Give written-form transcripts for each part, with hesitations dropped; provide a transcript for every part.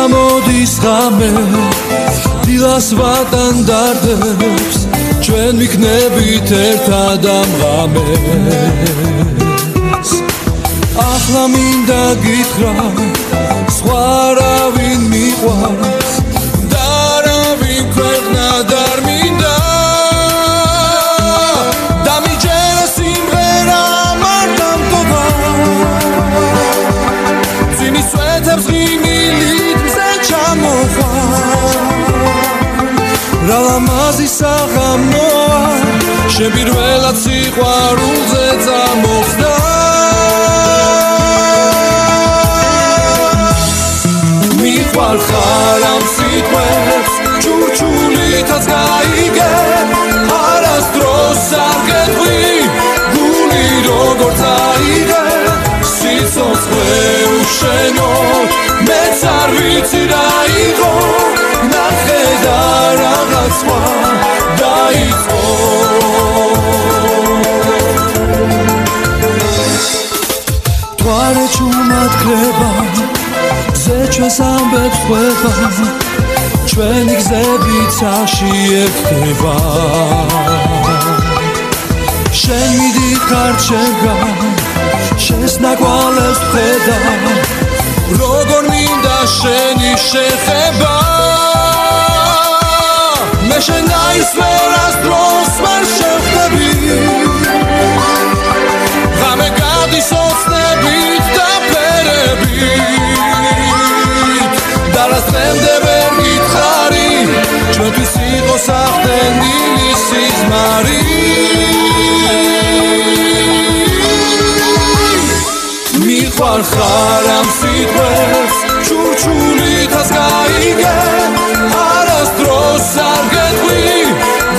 Moდის ღამე დილას ვატანდარდებს ჩვენ ვიქნებით ერთად ამ ღამეს ახლა მინდა გითხრა სხვა არავინ მიყვარს და არავინ ქვეყნად არ მინდა და მიჯერა სიმღერა მარტამტობა ძიმის სვეტებს ღიმილით რა ლამაზი საღამოა შენ პირველად სიყვარულზე წამოხდა მიყვარხარ ამ სიტყვებს ჩურჩულითაც გაიგე არასდროს არ გეტყვი გული როგორ წაიღე სიცოცხლე უშენოდ მეც არ ვიცი რა იყო ნახე და რაღაც სხვა დაიწყო თვარე ჩუმად ქრება გზე ჩვენს ამბებს ყვება ჩვენი გზებიც აშიერთდება შენ მიდიხარ ჩემგან შენს ნაკვალევს ვხედავ როგორ მინდა შენი შეხება მე შენ დაისმერას დროს ვერ შევხვდები ღამე გადის ოცნებით და ფერებით და რას დღემდე ვერ გითხარი ჩვენთვის იყო სახდენილი სიზმარი მიყვარხარ ამ სიტყვებს ჩურჩულითაც გაიგე არასდროს არ გეტყვი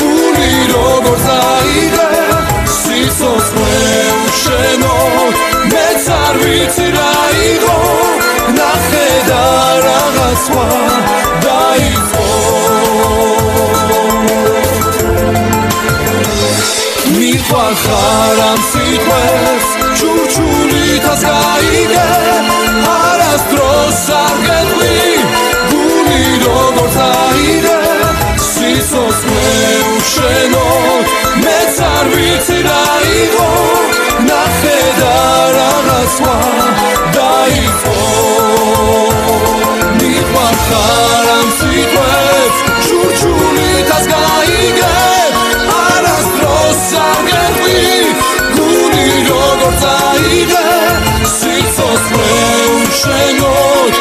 გული როგორ წაიღე სიცოცხლე უშენოდ მეც არ ვიცი რა იყო ნახე და რაღაც სხვა დაიწყო მიყვარხარ ამ სიტყვებს ჩურჩულითაც გაიგე არასდროს არ გეტყვი გული როგორ წაიღე სიცოცხლე უშენოდ მეც არ ვიცი რა იყო ნახე და რაღაც სხვა დაიწყო მიყვარხარ ამ სიტყვებს ჩურჩულითაც გაიგე არასდროს არ გეტყვი გული როგორ წაიღე სიცოცხლე უშენოდ